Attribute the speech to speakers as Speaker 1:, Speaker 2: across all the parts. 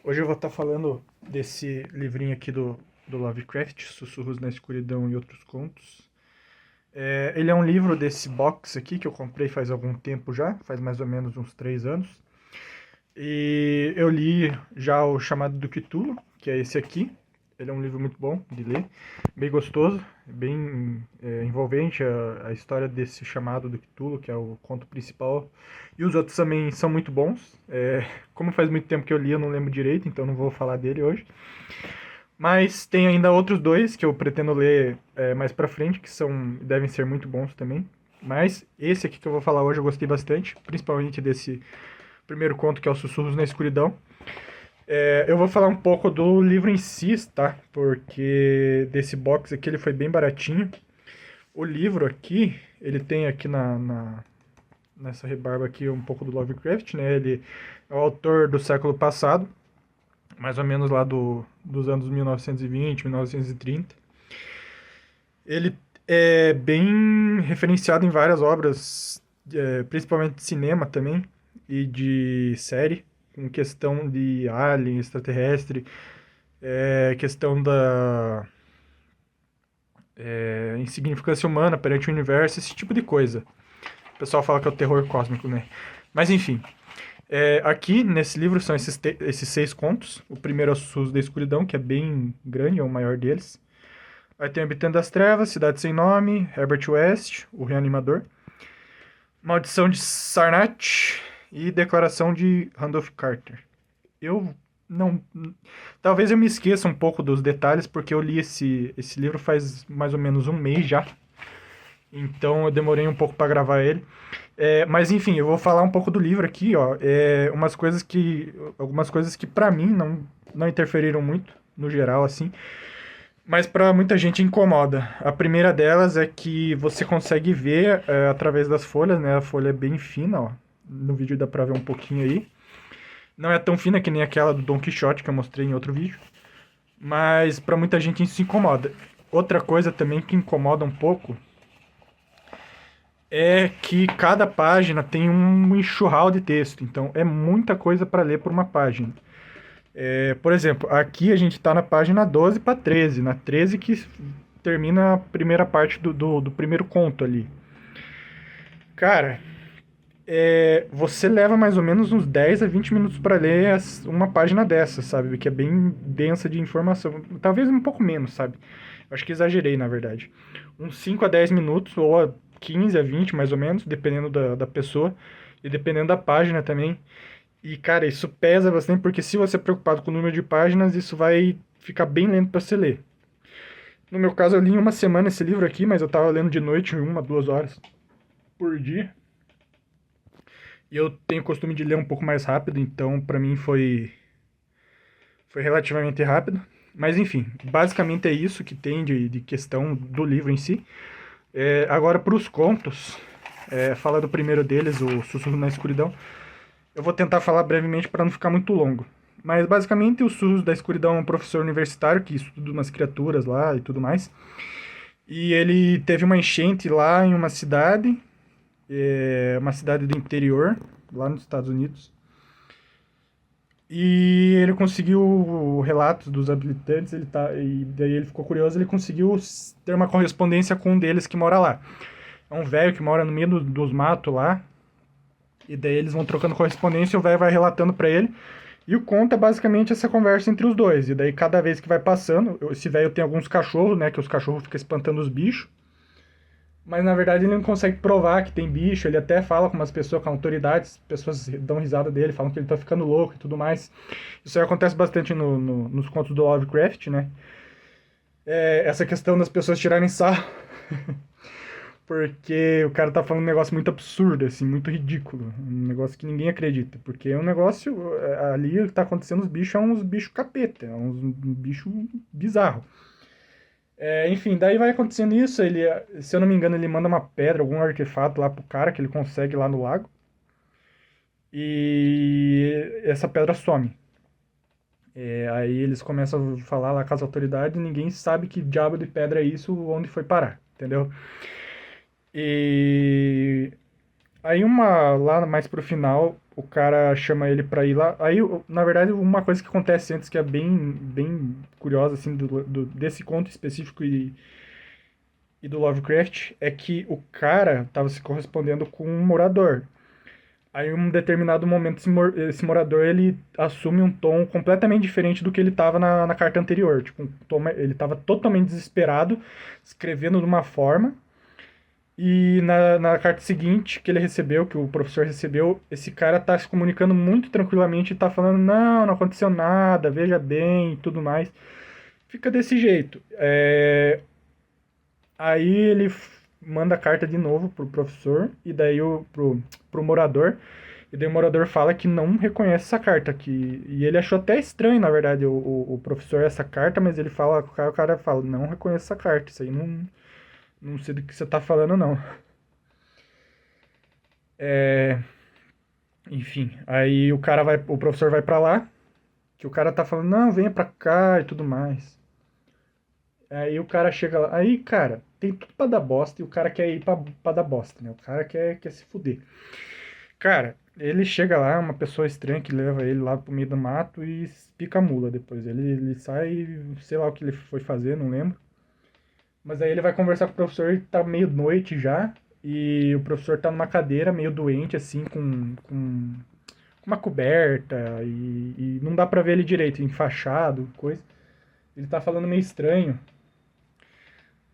Speaker 1: Hoje eu vou estar falando desse livrinho aqui do Lovecraft, Sussurros na Escuridão e Outros Contos. Ele é um livro desse box aqui que eu comprei faz algum tempo já, faz mais ou menos uns 3 anos. E eu li já o Chamado do Cthulhu, que é esse aqui. Ele é um livro muito bom de ler, bem gostoso, bem envolvente a história desse Chamado do Cthulhu, que é o conto principal. E os outros também são muito bons. Como faz muito tempo que eu li, eu não lembro direito, então não vou falar dele hoje. Mas tem ainda outros dois que eu pretendo ler mais pra frente, que devem ser muito bons também. Mas esse aqui que eu vou falar hoje eu gostei bastante, principalmente desse primeiro conto, que é o Sussurros na Escuridão. Eu vou falar um pouco do livro em si, tá? Porque desse box aqui ele foi bem baratinho. O livro aqui, ele tem aqui nessa rebarba aqui um pouco do Lovecraft, né? Ele é o autor do século passado, mais ou menos lá dos anos 1920, 1930. Ele é bem referenciado em várias obras, principalmente de cinema também, e de série, com questão de alien, extraterrestre, questão da insignificância humana perante o universo, esse tipo de coisa. O pessoal fala que é o terror cósmico, né? Mas enfim, aqui nesse livro são esses 6 contos. O primeiro é o Sussurros da Escuridão, que é bem grande, é o maior deles. Aí tem Habitante das Trevas, Cidade Sem Nome, Herbert West, O Reanimador, Maldição de Sarnath e Declaração de Randolph Carter. Eu não... Talvez eu me esqueça um pouco dos detalhes, porque eu li esse livro faz mais ou menos um mês já. Então eu demorei um pouco para gravar ele. Mas enfim, eu vou falar um pouco do livro aqui, ó. Algumas coisas que para mim não interferiram muito, no geral, assim. Mas para muita gente incomoda. A primeira delas é que você consegue ver através das folhas, né? A folha é bem fina, ó. No vídeo dá pra ver um pouquinho aí. Não é tão fina que nem aquela do Don Quixote que eu mostrei em outro vídeo. Mas para muita gente isso incomoda. Outra coisa também que incomoda um pouco é que cada página tem um enxurral de texto. Então é muita coisa para ler por uma página. Por exemplo, aqui a gente está na página 12 para 13. Na 13 que termina a primeira parte do primeiro conto ali. Cara, você leva mais ou menos uns 10 a 20 minutos para ler uma página dessa, sabe? Que é bem densa de informação. Talvez um pouco menos, sabe? Acho que exagerei, na verdade. Uns 5 a 10 minutos, ou a 15 a 20 mais ou menos, dependendo da pessoa. E dependendo da página também. E, cara, isso pesa bastante, porque se você é preocupado com o número de páginas, isso vai ficar bem lento para você ler. No meu caso, eu li em uma semana esse livro aqui, mas eu tava lendo de noite, 1, 2 horas por dia. E eu tenho o costume de ler um pouco mais rápido, então para mim foi relativamente rápido. Mas enfim, basicamente é isso que tem de questão do livro em si. Agora, para os contos, fala do primeiro deles, o Sussurro na Escuridão. Eu vou tentar falar brevemente para não ficar muito longo. Mas basicamente o Sussurros da Escuridão é um professor universitário que estuda umas criaturas lá e tudo mais. E ele teve uma enchente lá em uma cidade do interior, lá nos Estados Unidos. E ele conseguiu relatos dos habitantes, e daí ele ficou curioso, ele conseguiu ter uma correspondência com um deles que mora lá. É um velho que mora no meio dos matos lá, e daí eles vão trocando correspondência e o velho vai relatando para ele. E o conto é basicamente essa conversa entre os dois. E daí cada vez que vai passando, esse velho tem alguns cachorros, né, que os cachorros ficam espantando os bichos. Mas na verdade ele não consegue provar que tem bicho, ele até fala com umas pessoas, com autoridades, pessoas dão risada dele, falam que ele tá ficando louco e tudo mais. Isso aí acontece bastante nos contos do Lovecraft, né? Essa questão das pessoas tirarem sarro, porque o cara tá falando um negócio muito absurdo, assim, muito ridículo, um negócio que ninguém acredita, porque é um negócio, ali o que tá acontecendo, os bichos, é uns bichos capeta, é uns bichos bizarros. Enfim, daí vai acontecendo isso, se eu não me engano, ele manda uma pedra, algum artefato lá pro cara que ele consegue lá no lago. E essa pedra some. Aí eles começam a falar lá com as autoridades e ninguém sabe que diabo de pedra é isso, onde foi parar, entendeu? E aí lá mais pro final, o cara chama ele pra ir lá. Aí, na verdade, uma coisa que acontece antes que é bem curiosa, assim, desse conto específico e do Lovecraft, é que o cara tava se correspondendo com um morador. Aí, em um determinado momento, esse morador, ele assume um tom completamente diferente do que ele tava na carta anterior. Tipo, ele tava totalmente desesperado, escrevendo de uma forma, e na carta seguinte que ele recebeu, que o professor recebeu, esse cara tá se comunicando muito tranquilamente e tá falando, não aconteceu nada, veja bem e tudo mais. Fica desse jeito. Aí ele manda a carta de novo pro professor e daí pro morador. E daí o morador fala que não reconhece essa carta. E ele achou até estranho, na verdade, o professor essa carta, mas ele fala, o cara fala, não reconheço essa carta, isso aí não sei do que você tá falando, não. Enfim, aí o professor vai pra lá, que o cara tá falando, não, venha pra cá e tudo mais. Aí o cara chega lá, aí, cara, tem tudo pra dar bosta e o cara quer ir pra dar bosta, né? O cara quer se fuder. Cara, ele chega lá, uma pessoa estranha que leva ele lá pro meio do mato e pica a mula depois. Ele sai, sei lá o que ele foi fazer, não lembro. Mas aí ele vai conversar com o professor e tá meio noite já. E o professor tá numa cadeira, meio doente, assim, com uma coberta. E não dá pra ver ele direito, enfaixado, coisa. Ele tá falando meio estranho,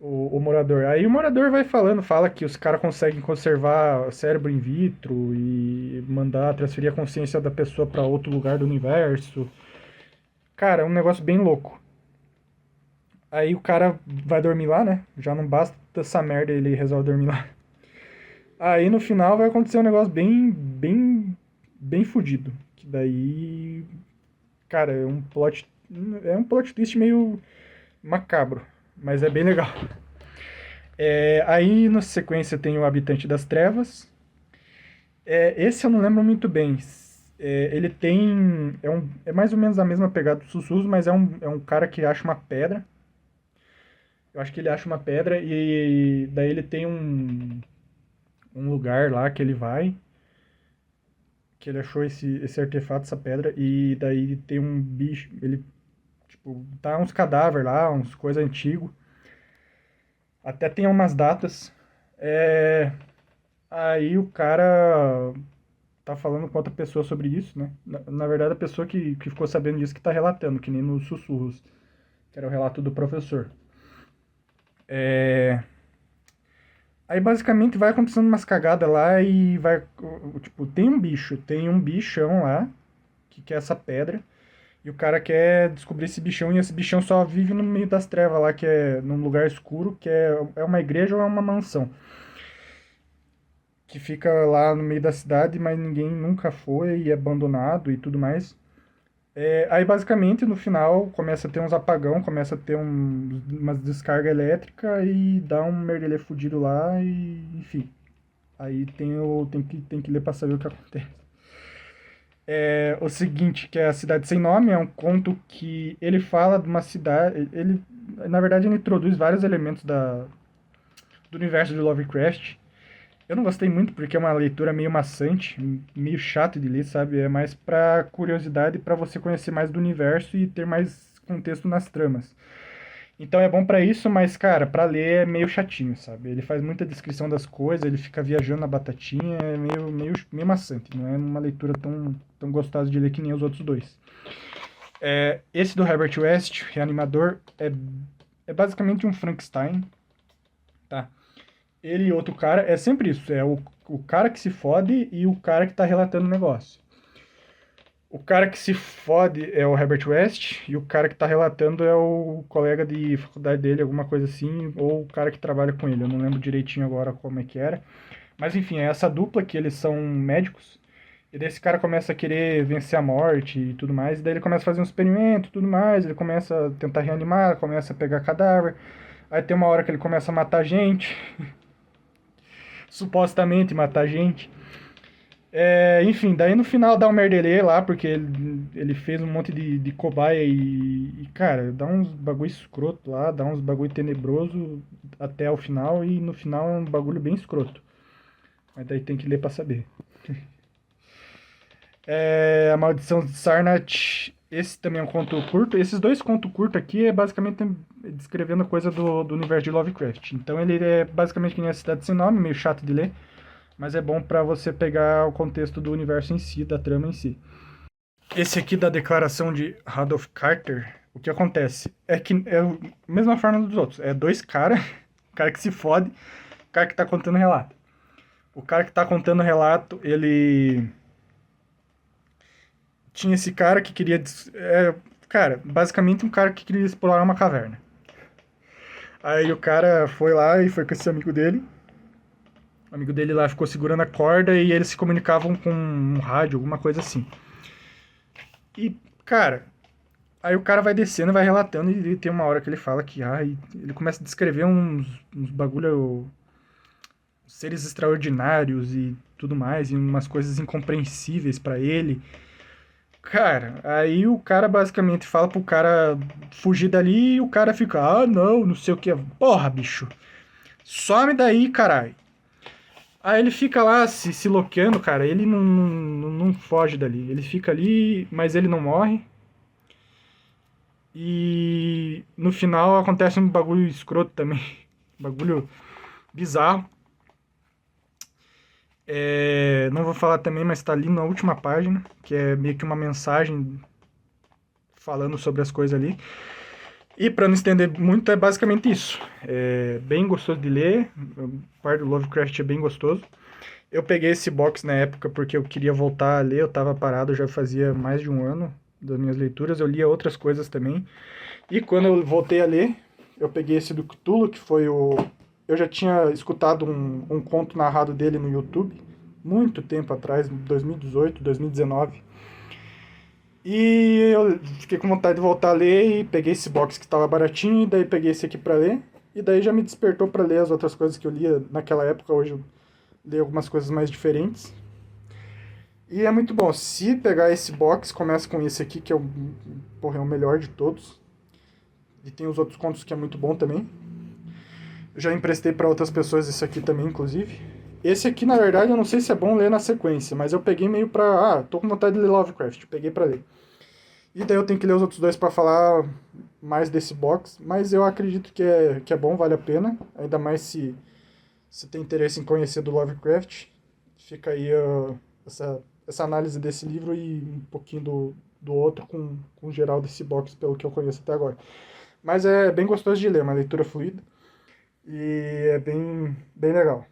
Speaker 1: o morador. Aí o morador vai falando, fala que os caras conseguem conservar cérebro in vitro e mandar transferir a consciência da pessoa pra outro lugar do universo. Cara, é um negócio bem louco. Aí o cara vai dormir lá, né? Já não basta essa merda, ele resolve dormir lá. Aí no final vai acontecer um negócio bem fudido. Que daí, cara, é um plot twist meio macabro, mas é bem legal. Aí na sequência tem o Habitante das Trevas. Esse eu não lembro muito bem. Ele tem. É mais ou menos a mesma pegada do Sussurros, mas é um cara que acha uma pedra. Eu acho que ele acha uma pedra e daí ele tem um lugar lá que ele vai, que ele achou esse artefato, essa pedra, e daí tem um bicho, ele, tipo, tá uns cadáveres lá, uns coisa antigo. Até tem umas datas. É, Aí o cara tá falando com outra pessoa sobre isso, né? Na verdade, a pessoa que ficou sabendo disso que tá relatando, que nem nos sussurros, que era o relato do professor. É... Aí basicamente vai acontecendo umas cagadas lá e vai. Tipo, tem um bichão lá, que quer essa pedra, e o cara quer descobrir esse bichão, e esse bichão só vive no meio das trevas lá, que é num lugar escuro, que é uma igreja ou é uma mansão. Que fica lá no meio da cidade, mas ninguém nunca foi e é abandonado e tudo mais. Aí basicamente no final começa a ter uns apagão, começa a ter umas descarga elétrica e dá um merdelê fudido lá e enfim. Aí tem que ler pra saber o que acontece. O seguinte, que é A Cidade Sem Nome, é um conto que ele fala de uma cidade. Na verdade, ele introduz vários elementos do universo de Lovecraft. Eu não gostei muito porque é uma leitura meio maçante, meio chato de ler, sabe? É mais pra curiosidade, pra você conhecer mais do universo e ter mais contexto nas tramas. Então é bom pra isso, mas, cara, pra ler é meio chatinho, sabe? Ele faz muita descrição das coisas, ele fica viajando na batatinha, é meio maçante. Não é uma leitura tão gostosa de ler que nem os outros dois. Esse do Herbert West, Reanimador, é basicamente um Frankenstein, tá? Ele e outro cara, é sempre isso, é o cara que se fode e o cara que tá relatando o negócio. O cara que se fode é o Herbert West e o cara que tá relatando é o colega de faculdade dele, alguma coisa assim, ou o cara que trabalha com ele. Eu não lembro direitinho agora como é que era. Mas enfim, é essa dupla que eles são médicos. E daí esse cara começa a querer vencer a morte e tudo mais. E daí ele começa a fazer um experimento e tudo mais. Ele começa a tentar reanimar, começa a pegar cadáver. Aí tem uma hora que ele começa a matar gente. Supostamente matar gente. Enfim, daí no final dá um merdelê lá, porque ele fez um monte de cobaia cara, dá uns bagulho escroto lá, dá uns bagulho tenebroso até o final, e no final é um bagulho bem escroto. Mas daí tem que ler pra saber. A Maldição de Sarnath, esse também é um conto curto. Esses dois contos curtos aqui é basicamente descrevendo coisa do universo de Lovecraft. Então ele é basicamente que nem a Cidade Sem Nome, meio chato de ler, mas é bom pra você pegar o contexto do universo em si, da trama em si. Esse aqui da declaração de Randolph Carter, o que acontece? É que é a mesma forma dos outros. É dois caras, o cara que se fode, o cara que tá contando relato. O cara que tá contando relato, ele tinha esse cara que queria. Cara, basicamente um cara que queria explorar uma caverna. Aí o cara foi lá e foi com esse amigo dele. O amigo dele lá ficou segurando a corda e eles se comunicavam com um rádio, alguma coisa assim. E, cara, aí o cara vai descendo, vai relatando e tem uma hora que ele fala que ele começa a descrever uns bagulho, seres extraordinários e tudo mais, e umas coisas incompreensíveis pra ele. Cara, aí o cara basicamente fala pro cara fugir dali e o cara fica, não, não sei o que. Porra, bicho, some daí, caralho. Aí ele fica lá se loqueando, cara, ele não foge dali. Ele fica ali, mas ele não morre. E no final acontece um bagulho escroto também. Bagulho bizarro. Não vou falar também, mas tá ali na última página, que é meio que uma mensagem falando sobre as coisas ali. E para não estender muito, é basicamente isso. É bem gostoso de ler, a parte do Lovecraft é bem gostoso. Eu peguei esse box na época porque eu queria voltar a ler, eu tava parado já fazia mais de um ano das minhas leituras, eu lia outras coisas também. E quando eu voltei a ler, eu peguei esse do Cthulhu, que foi o... Eu já tinha escutado um conto narrado dele no YouTube, muito tempo atrás, 2018, 2019. E eu fiquei com vontade de voltar a ler e peguei esse box que estava baratinho, e daí peguei esse aqui para ler. E daí já me despertou para ler as outras coisas que eu lia naquela época, hoje eu leio algumas coisas mais diferentes. E é muito bom. Se pegar esse box, começa com esse aqui, que é porra, é o melhor de todos. E tem os outros contos que é muito bom também. Eu já emprestei para outras pessoas esse aqui também, inclusive. Esse aqui, na verdade, eu não sei se é bom ler na sequência, mas eu peguei meio pra... tô com vontade de ler Lovecraft, peguei pra ler. E daí eu tenho que ler os outros dois para falar mais desse box, mas eu acredito que é bom, vale a pena. Ainda mais se tem interesse em conhecer do Lovecraft. Fica aí essa análise desse livro e um pouquinho do outro com o geral desse box, pelo que eu conheço até agora. Mas é bem gostoso de ler, uma leitura fluida e é bem legal.